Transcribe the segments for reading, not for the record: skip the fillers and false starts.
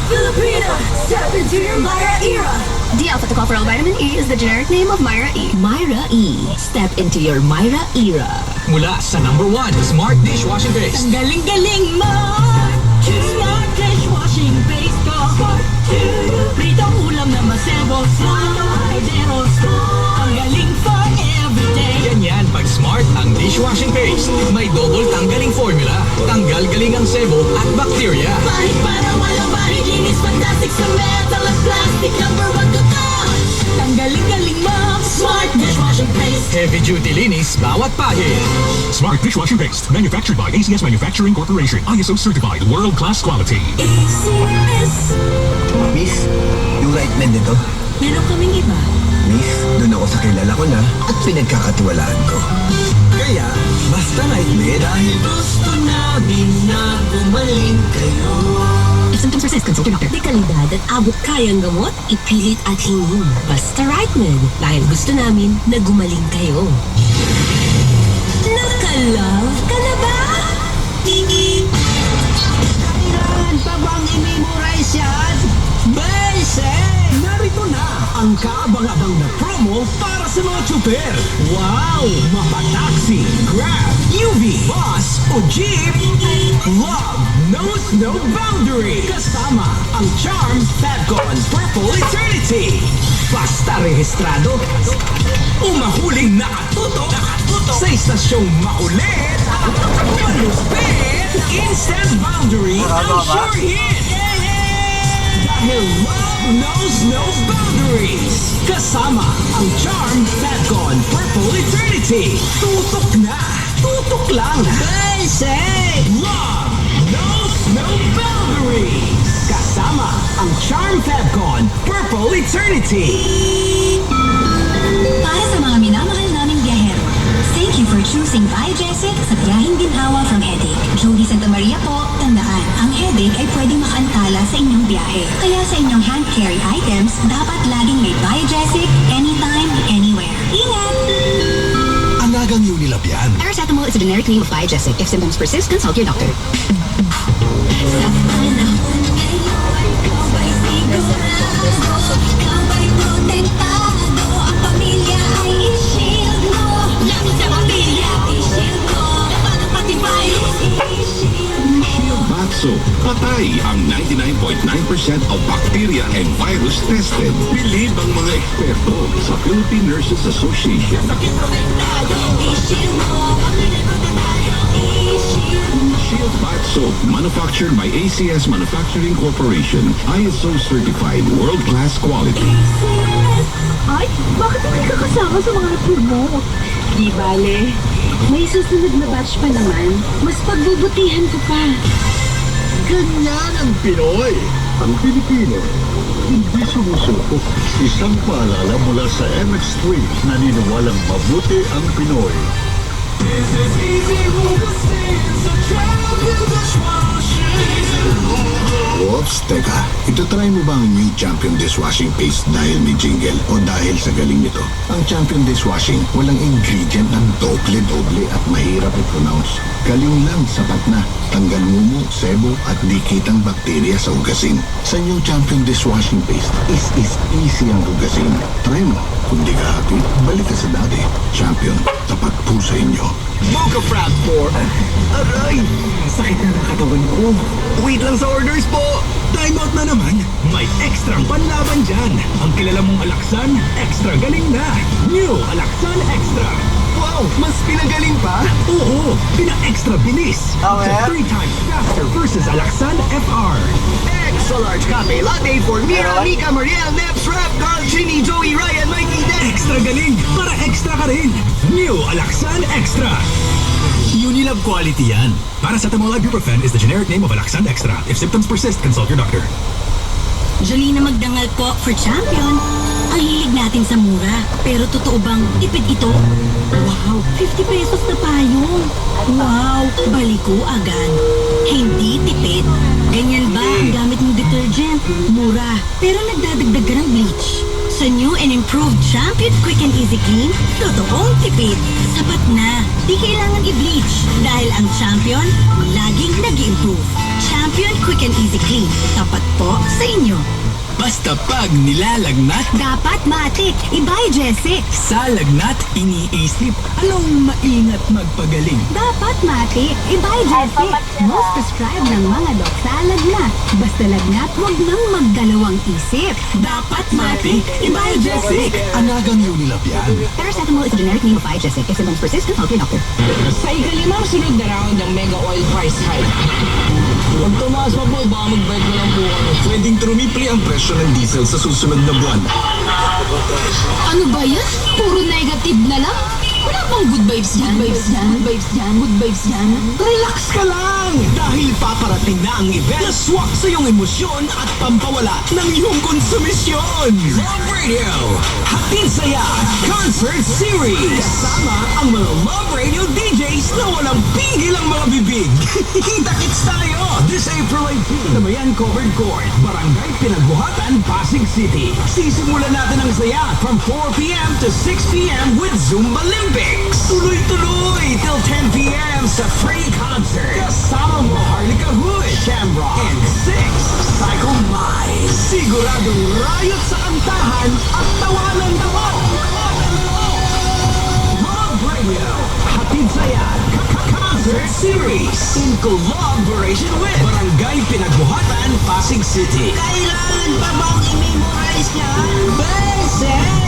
Filipina, step into your Myra era. The alpha-tocopherol vitamin E is the generic name of Myra E. Myra E. Step into your Myra era. Mula sa #1 Smart Dishwashing Paste. Ang galing-galing mo. Smart dishwashing paste ko. Pritong ulam na masebo. Cordero. Ang galing for everyday. Yan pag Smart ang dishwashing paste. May double tanggaling formula. Tanggal galing ang sebo at bacteria. Kahit para walang mahilinis, fantastic sa metal at plastic. #1 ko to. Ang galing-galing mo. Smart dishwashing paste. Heavy duty linis bawat pahid. Smart Dishwashing Paste, manufactured by ACS Manufacturing Corporation. ISO certified, world-class quality. ACS. Miss, yung right man nito. Meron kaming iba. Miss, doon ako sa kilala ko na at pinagkakatiwalaan ko. Kaya, basta nightmare dahil gusto namin na gumaling kayo. If symptoms persist, consult your doctor. Di kalidad at abot kayang gamot, ipilit at hingin. Basta Rightman, dahil gusto namin na gumaling kayo. Naka-love ka na ba? Kailangan pa bang i-memorize yan? Basic! Narito na ang kaabang-abang na promo para sa mga tsuper. Wow! Mapataxi, Grab, UV, Bus o Jeep. Love knows no boundary. Kasama ang Charm Fabcon Purple Eternity. Basta rehistrado o mahuling nakatuto sa istasyong makulit. Maluspit, instant boundary ang sure hit. Dahil love knows no boundaries. Kasama ang Charm Fabcon Purple Eternity. Tutok na, tutok lang. Basic! Love knows no boundaries. Kasama ang Charm Fabcon Purple Eternity. Para sa mga minamahal naming biyahero, thank you for choosing Biogesic sa biyaheng ginhawa from headache. Jody Santa Maria po, tandaan, ang headache ay pwedeng makaantala sa inyong biyahe. Kaya sa inyong hand carry items, dapat laging may Biogesic, anytime, anywhere. Ingat! Anagang Unilab yan. Paracetamol is a generic name of Biogesic. If symptoms persist, consult your doctor. Sa panahon ngayon, ikaw ba'y sigurado? Ikaw ba'y protektado? Ang pamilya ay i-shield mo. Laban sa pamilya, i-shield mo. Paano pati virus, i-shield mo. Shield Bath Soap. Patay ang 99.9% of bacteria and virus tested. Believe ang mga eksperto sa Philippine Nurses Association. Sakit protektado, i-shield mo. Pamilya protektado, i-shield mo. Shield Bath Soap, manufactured by ACS Manufacturing Corporation. ISO certified, world-class quality. Ay, bakit hindi ka kasama sa mga tour mo? Di bale, may susunod na batch pa naman. Mas pagbubutihan ko pa. Ganyan ang Pinoy. Ang Pilipino, hindi sumusuko. Isang paalala mula sa MX3, naniniwalang mabuti ang Pinoy. Oops, teka. Ito-try mo ba ang new Champion Dishwashing Paste dahil may jingle o dahil sa galing nito? Ang Champion Dishwashing, walang ingredient ng doble-doble at mahirap i-pronounce. Galing lang, sapat na. Tanggal mumo, sebo at dikitang bakterya sa hugasin. Sa new Champion Dishwashing Paste, is easy ang hugasin. Try mo. Kung di ka happy, balik ka sa dati. Champion, tapat po sa inyo. Mocha Frap for... Aray! Sakit na ng katawan ko. Wait lang sa orders po! Time out na naman. May extra panlaban dyan. Ang kilala mong Alaksan, extra galing na. New Alaksan Extra. Wow! Mas pinagaling pa? Oo! Pina-extra bilis. Up to 3 times faster versus Alaksan FR. Extra large cafe latte for Mira, Mika, Mariel, Neps, Rap, Carl, Ginny, Joey, Ryan, Mikey, Dan. Extra galing! Para extra ka rin. New Alaksan Extra. Unilab quality yan. Paracetamol Ibuprofen is the generic name of Alaksan Extra. If symptoms persist, consult your doctor. Jolina Magdangal po for champion. Ang hilig natin sa mura. Pero totoo bang tipid ito? Wow, 50 pesos na payong. Wow, baliko agad. Hindi tipid. Ganyan ba ang gamit mong detergent? Mura, pero nagdadagdag ka ng bleach. Sa new and improved Champion Quick and Easy Clean, totoong tipid. Sapat di kailangan i-bleach dahil ang Champion laging nag-improve. Champion Quick and Easy Clean. Tapat po sa inyo. Basta pag nilalagnat, Dapat matik. Ibay, Jesse. sa lagnat, iniisip, anong maingat magpagaling? Dapat matik. Ibay, Jesse. Most prescribed ng mga dok sa lagnat. Basta lagnat, huwag nang magdalawang isip. Dapat mati, ibay Jessic. Anagang Unilab yan. Paracetamol is a generic name of Jessic. If symptoms persist, consult your doctor. Sa ikalimang sunod na round ng mega oil price hike. Huwag tumaas pa po, baka mag-break na lang po kami. Pwedeng trumipli ang presyo ng diesel sa susunod na buwan. Ano ba yan? Puro negative na lang? Wala bang good vibes yan? Good vibes yan? Good vibes yan? Good vibes yan? Relax ka lang! Dahil paparating na ang event na swak sa iyong emosyon at pampawala ng iyong konsumisyon. Love Radio! Hatid saya! Concert Series! Kasama ang mga Love Radio DJs na walang pigil ang mga bibig. Kita-kits tayo! This April 18, Damayan Covered Court, Barangay Pinagbuhatan, Pasig City. Sisimulan natin ang saya from 4 p.m. to 6 p.m. with Zumba Olympics. Tuloy-tuloy till 10 p.m. sa free concert. Kasama mo Harlika Hood, Shamrock, and 6 Psycho Mice. Siguradong rayot sa kantahan at tawanan mo. Love Radio, hatid saya, Concert Series in collaboration with Barangay Pinagbuhatan, Pasig City. Kailangan pa bang i-memorize yan? Basic!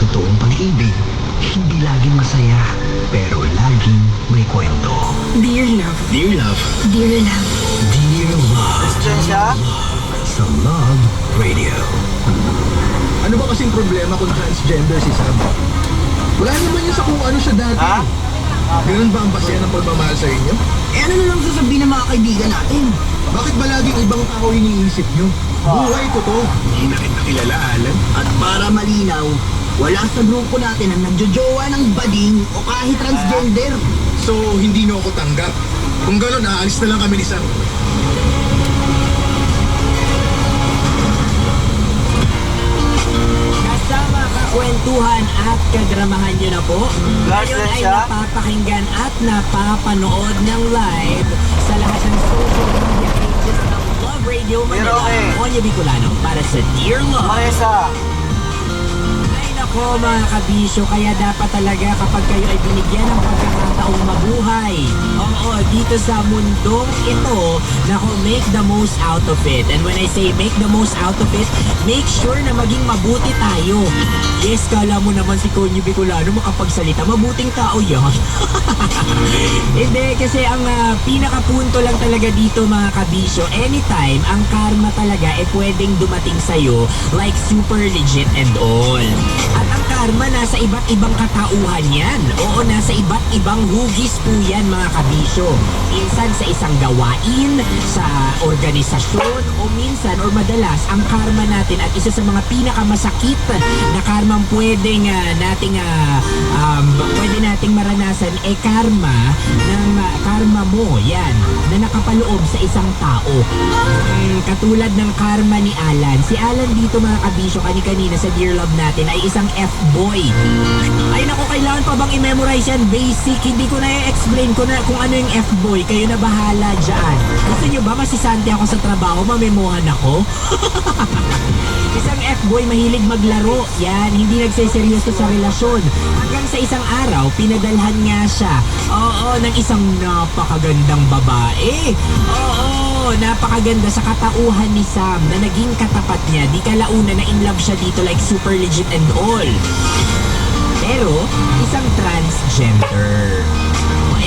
totoong pag-ibig, hindi laging masaya, pero laging may kwento. Dear love, Dear Love, dear love. Dear Love, sa Love Radio. Ano ba kasing problema kung transgender si Sam? Wala naman yun sa kung ano siya dati. Ganun ba ang basya ng pagmamahal sa inyo? Ano na lang sasabihin ng mga kaibigan natin? Bakit ba laging ibang tao iniisip nyo? Buhay ko to. Hindi na kita kilala, Alan. At para malinaw, wala sa grupo natin ang nagjojowa ng bading o kahit transgender. So, hindi nyo ako tanggap. Kung gano'n, aalis na lang kami ni Sam. Kasama kakwentuhan at kadramahan nyo na po. Ngayon ay napapakinggan at napapanood ng live sa lahat ng social media pages ng Love Radio Manila. Onya Bicolano para sa Dear Love. Ay nako mga kabisyo, kaya dapat talaga kapag kayo ay binigyan ng pagkakataong mabuhay. Oo, dito sa mundong ito, nako, make the most out of it. And when I say make the most out of it, make sure na maging mabuti tayo. Yes, kala mo naman si Konyo Bicolano makapagsalita, mabuting tao yan. Hindi, kasi ang pinakapunto lang talaga dito mga kabisyo, anytime, ang karma talaga pwedeng dumating sa'yo like super legit and all. At ang karma nasa iba't ibang katauhan yan. Oo, nasa iba't ibang hugis po yan mga kabisyo. Minsan sa isang gawain, sa organisasyon, o minsan or madalas, ang karma natin at isa sa mga pinakamasakit na karma pwedeng pwede nating maranasan karma ng karma mo, yan, na nakapaloob sa isang tao. Katulad ng karma ni Alan. Si Alan dito mga kabisyo, kanina sa Dear Love natin ay isang F-boy. Ay naku, kailangan pa bang i-memorize yan? Basic, hindi ko na i-explain ko na kung ano yung F-boy. Kayo na bahala dyan. Gusto nyo ba masisante ako sa trabaho, mamemohan ako? Isang F-boy mahilig maglaro. Yan, hindi nagseseryoso sa relasyon. Hanggang sa isang araw, pinadalhan nga siya. Oo, ng isang napakagandang babae. Oo, napakaganda sa katauhan ni Sam na naging katapat niya. Di kalauna na in love siya dito like super legit and all. Pero, isang transgender.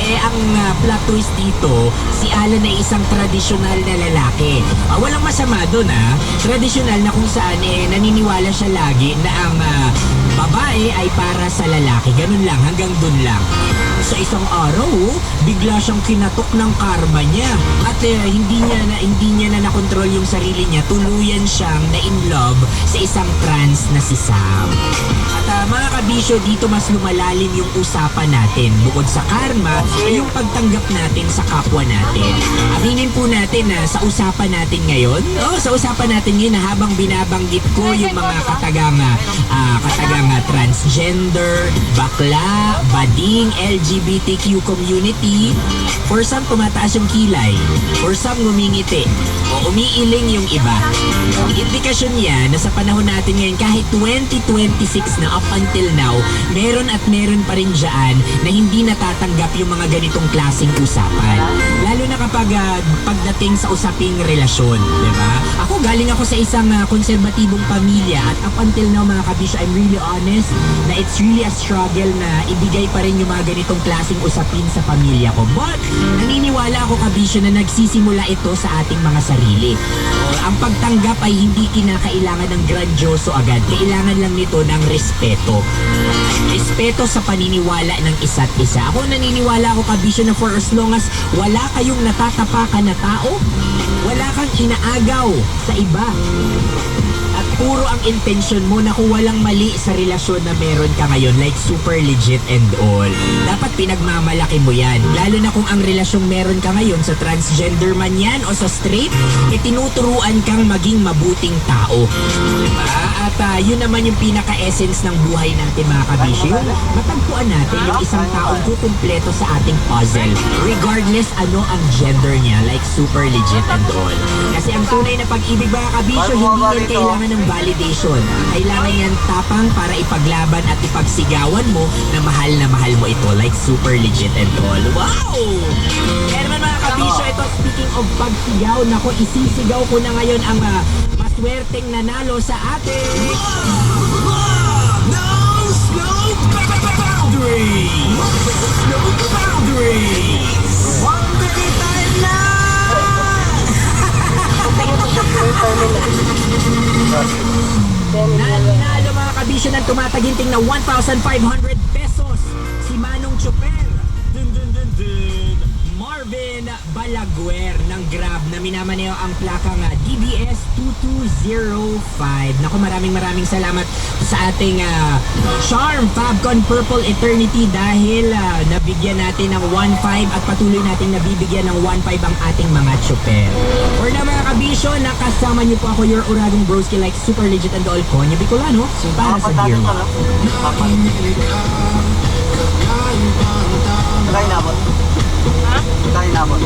Ang plot twist dito, si Alan ay isang tradisyonal na lalaki. Walang masama doon tradisyonal na kung saan naniniwala siya lagi na ang babae ay para sa lalaki. Ganun lang, hanggang doon lang. Sa isang araw, bigla siyang kinatok ng karma niya. At hindi niya na nakontrol yung sarili niya. Tuluyan siyang na-in love sa isang trans na si Sam. At mga kabisyo, dito mas lumalalim yung usapan natin. Bukod sa karma, ay yung pagtanggap natin sa kapwa natin. Aminin po natin na sa usapan natin ngayon, habang binabanggit ko yung mga katagang transgender, bakla, bading, LGBTQ community, for some tumataas yung kilay, for some ngumingiti, o umiiling yung iba. Indikasyon yan na sa panahon natin ngayon, kahit 2026 na up until now, meron pa rin dyan na hindi natatanggap yung mga ganitong klaseng usapan. Lalo na kapag pagdating sa usaping relasyon, di ba? Ako, galing ako sa isang konserbatibong pamilya at up until now mga kabisyo, I'm really honest na it's really a struggle na ibigay pa rin yung mga ganitong klaseng usapin sa pamilya ko. But, naniniwala ako kabisyo na nagsisimula ito sa ating mga sarili. Ang pagtanggap ay hindi kinakailangan ng grandioso agad. Kailangan lang nito ng respeto. Respeto sa paniniwala ng isa't isa. Ako naniniwala ako kabisyo na for as long as wala kayong natatapakan na tao, wala kang inaagaw sa iba, at puro ang intention mo na kung walang mali sa relasyon na meron ka ngayon, like super legit and all, dapat pinagmamalaki mo yan. Lalo na kung ang relasyong meron ka ngayon sa transgender man yan o sa straight, tinuturuan kang maging mabuting tao. Diba? At yun naman yung pinaka-essence ng buhay natin mga kabisyo. Yung matagpuan natin yung isang taong kukumpleto sa ating puzzle. Regardless ano ang gender niya, like super legit and all. Kasi ang tunay na pag-ibig mga kabisyo, hindi yan kailangan ng validation. Kailangan yan tapang para ipaglaban at ipagsigawan mo na mahal mo ito, like super legit and all. Wow! Kaya naman mga kabisyo, ito speaking of pagsigaw, nako, isisigaw ko na ngayon ang maswerteng nanalo sa ating No boundaries! Wondering time na! Nanalo mga kabisyo ng tumataginting na 1,500 pesos. Si Manong Chopper. Dun dun dun dun. Marvin Balaguer ng Grab na minamaneo ang plakang DBS 2205. Naku, maraming salamat sa ating Charm Fabcon Purple Eternity dahil nabigyan natin ng 1.5 at patuloy nating nabibigyan ng 1.5 ang ating mga Chopper. Or na mga kabisyo, nakasama niyo po ako, your Uragong Broski like super legit and all ko. Nyo Bicolano, para sa Dear Mom. Kaya nabot. Ha? Kaya nabot.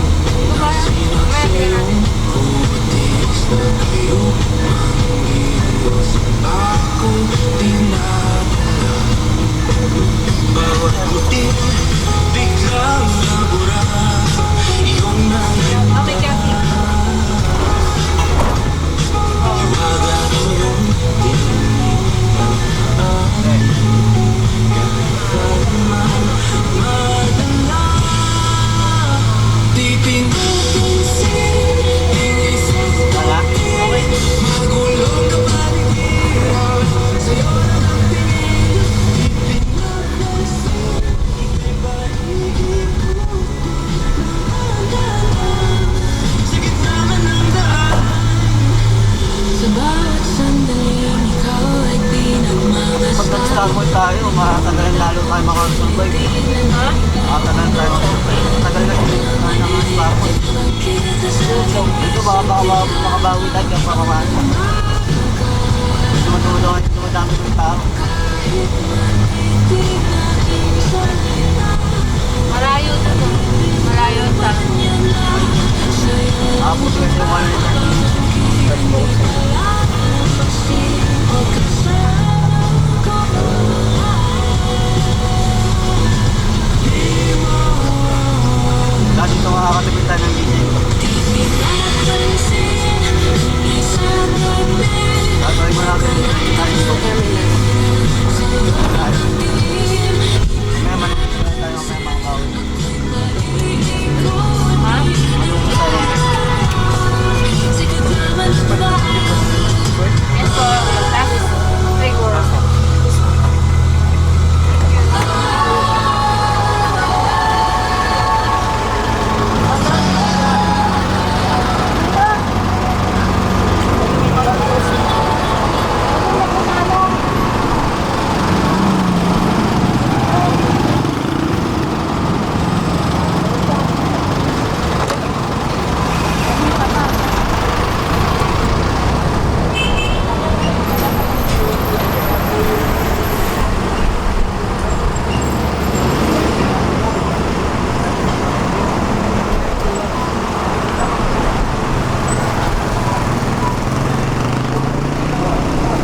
Okay, Kathy. Pag nag-star mall tayo, makakatagal lalo tayo makasurvive. Ha? Makakatagal tayo makasurvive. Matagal na tayo ng star mall. Dito baka makabawi tayo kaya pakamasa. Dumadami ng tao. Malayo na to. Malayo sa. Tapos yung